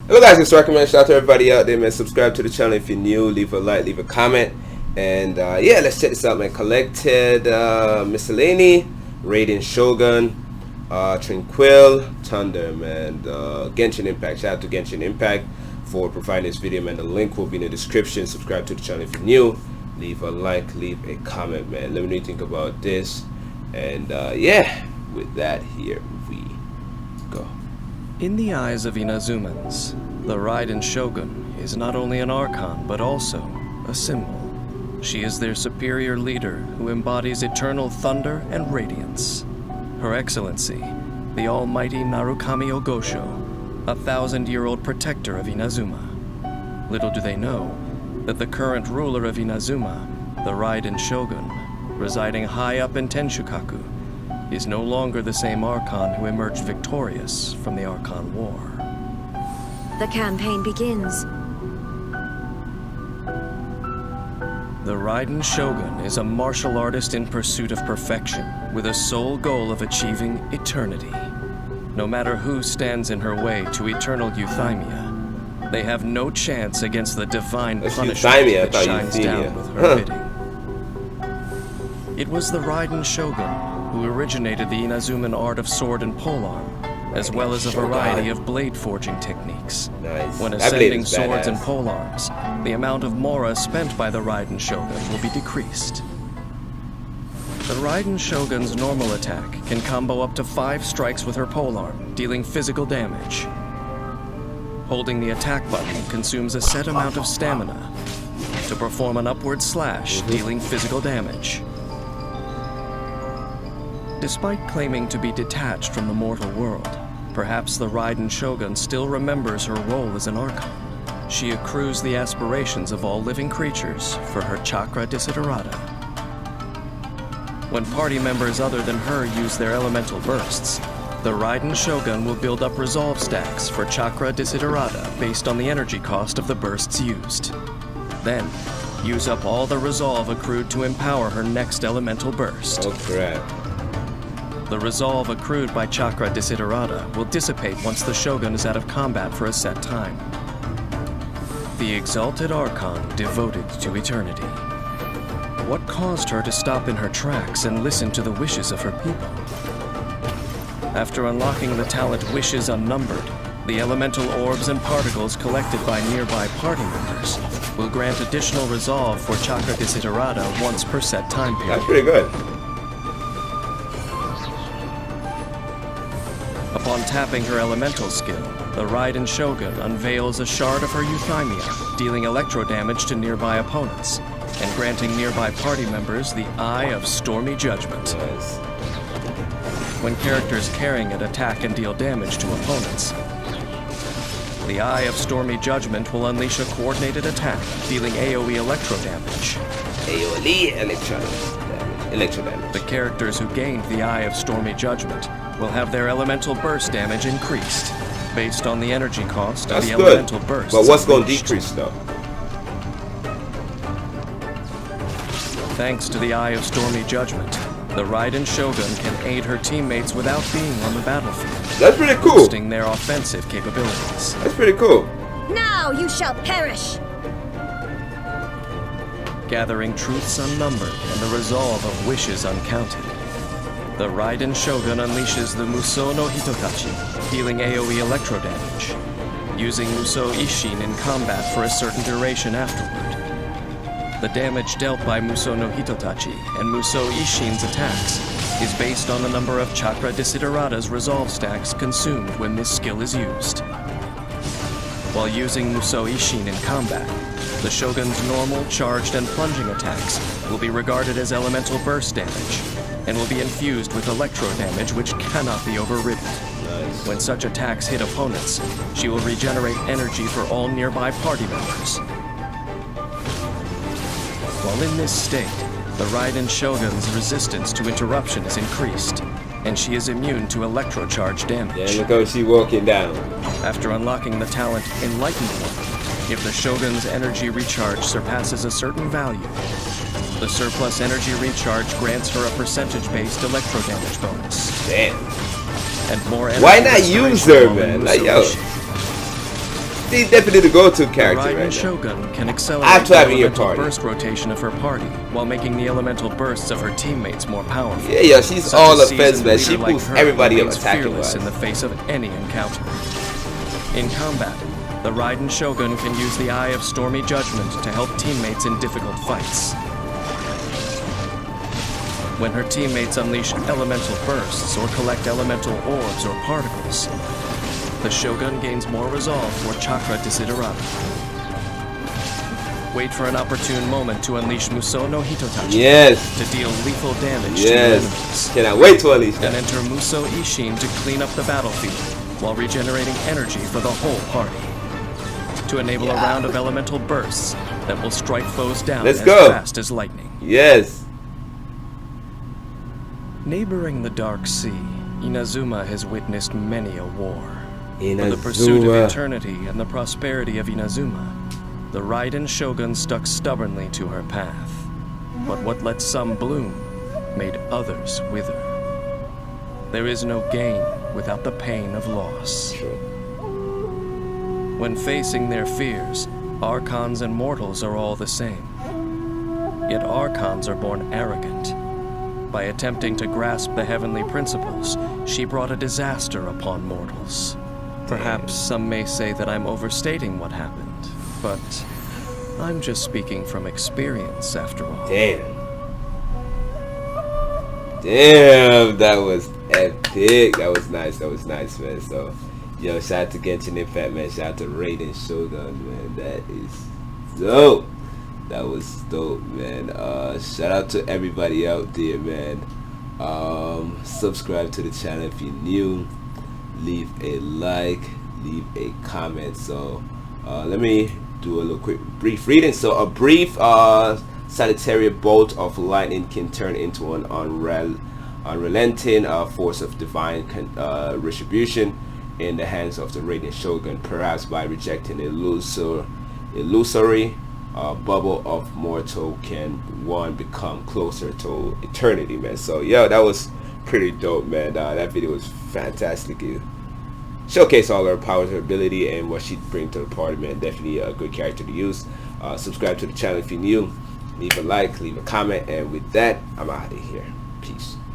Hello guys, it's recommend. Shout out to everybody out there, man. Subscribe to the channel if you're new. Leave a like, leave a comment. And yeah, let's check this out, man. Collected Miscellany, Raiden Shogun, Tranquil, Thunder, man. Genshin Impact. Shout out to Genshin Impact for providing this video, man. The link will be in the description. Subscribe to the channel if you're new. Leave a like, leave a comment, man. Let me know what you think about this. And yeah, with that, here we go. In the eyes of Inazumans, the Raiden Shogun is not only an archon, but also a symbol. She is their superior leader who embodies eternal thunder and radiance. Her Excellency, the almighty Narukami Ogosho, 1,000-year-old protector of Inazuma. Little do they know that the current ruler of Inazuma, the Raiden Shogun, residing high up in Tenshukaku, is no longer the same archon who emerged victorious from the Archon War. The campaign begins. The Raiden Shogun is a martial artist in pursuit of perfection, with a sole goal of achieving eternity. No matter who stands in her way to eternal euthymia, they have no chance against the divine punishment that shines down with her bidding. It was the Raiden Shogun who originated the Inazuman art of sword and polearm, as well as a variety of blade forging techniques. Nice. When ascending swords and polearms, the amount of mora spent by the Raiden Shogun will be decreased. The Raiden Shogun's normal attack can combo up to 5 strikes with her polearm, dealing physical damage. Holding the attack button consumes a set amount of stamina to perform an upward slash, dealing physical damage. Despite claiming to be detached from the mortal world, perhaps the Raiden Shogun still remembers her role as an archon. She accrues the aspirations of all living creatures for her chakra desiderata. When party members other than her use their elemental bursts, the Raiden Shogun will build up resolve stacks for chakra desiderata based on the energy cost of the bursts used. Then, use up all the resolve accrued to empower her next elemental burst. Oh crap. The resolve accrued by chakra desiderata will dissipate once the Shogun is out of combat for a set time. The exalted archon devoted to eternity. What caused her to stop in her tracks and listen to the wishes of her people? After unlocking the talent Wishes Unnumbered, the elemental orbs and particles collected by nearby party members will grant additional resolve for chakra desiderata once per set time period. That's pretty good. Upon tapping her elemental skill, the Raiden Shogun unveils a shard of her euthymia, dealing electro damage to nearby opponents, and granting nearby party members the Eye of Stormy Judgment. Nice. When characters carrying it attack and deal damage to opponents, the Eye of Stormy Judgment will unleash a coordinated attack, dealing AoE electro damage. AoE electro damage. The characters who gained the Eye of Stormy Judgment will have their elemental burst damage increased, based on the energy cost of the elemental burst. But what's going to decrease though? Thanks to the Eye of Stormy Judgment, the Raiden Shogun can aid her teammates without being on the battlefield. That's pretty cool. Boosting their offensive capabilities. That's pretty cool. Now you shall perish! Gathering truths unnumbered and the resolve of wishes uncounted, the Raiden Shogun unleashes the Musou no Hitotachi, dealing AoE electro damage, using Musou Ishin in combat for a certain duration afterward. The damage dealt by Musou no Hitotachi and Musou Ishin's attacks is based on the number of chakra desiderata's resolve stacks consumed when this skill is used. While using Musou Ishin in combat, the Shogun's normal, charged, and plunging attacks will be regarded as elemental burst damage, and will be infused with electro damage which cannot be overridden. Nice. When such attacks hit opponents, she will regenerate energy for all nearby party members. While in this state, the Raiden Shogun's resistance to interruption is increased, and she is immune to electro charge damage. Yeah, look how she's walking down. After unlocking the talent Enlightened One, if the Shogun's energy recharge surpasses a certain value, the surplus energy recharge grants her a percentage-based electro damage bonus. Damn. And more energy. Why not use her, man? Like, yo. She's definitely the go-to The character Raiden right now. Shogun can accelerate After the having your elemental party. burst rotation of her party while making the elemental bursts of her teammates more powerful. Yeah, she's Such all a offense, seasoned man. leader She like boosts her everybody up remains attacking fearless wise. in the face of any encounter. In combat, the Raiden Shogun can use the Eye of Stormy Judgment to help teammates in difficult fights. When her teammates unleash elemental bursts or collect elemental orbs or particles, the Shogun gains more resolve for Chakra Desiderata. Wait for an opportune moment to unleash Musou no Hitotachi Yes. to deal lethal damage to your Yes. enemies. Cannot wait to unleash And that. enter Musou Ishin to clean up the battlefield while regenerating energy for the whole party. To enable a round of elemental bursts that will strike foes down Let's as go. fast as lightning. Yes. Neighboring the Dark Sea, Inazuma has witnessed many a war. For the pursuit of Inazuma. eternity and the prosperity of Inazuma, the Raiden Shogun stuck stubbornly to her path. But what let some bloom made others wither. There is no gain without the pain of loss. True. When facing their fears, Archons and mortals are all the same. Yet Archons are born arrogant. By attempting to grasp the heavenly principles, she brought a disaster upon mortals. Perhaps some may say that I'm overstating what happened, but I'm just speaking from experience after all. Damn. Damn, that was epic. That was nice. That was nice, man. So, yo, shout out to Genshin Impact, man. Shout out to Raiden Shogun, man. That is dope. That was dope, man. Shout out to everybody out there, man. Subscribe to the channel if you're new. Leave a like, leave a comment. So let me do a little quick brief reading. So a brief solitary bolt of lightning can turn into an unrelenting force of divine retribution in the hands of the Raiden Shogun, perhaps by rejecting illusory bubble of mortal can one become closer to eternity, man. So yo, that was pretty dope, man. That video was fantastic. It showcased all her powers, her ability, and what she'd bring to the party, man. Definitely a good character to use. Subscribe to the channel if you're new. Leave a like, leave a comment, and with that, I'm out of here. Peace.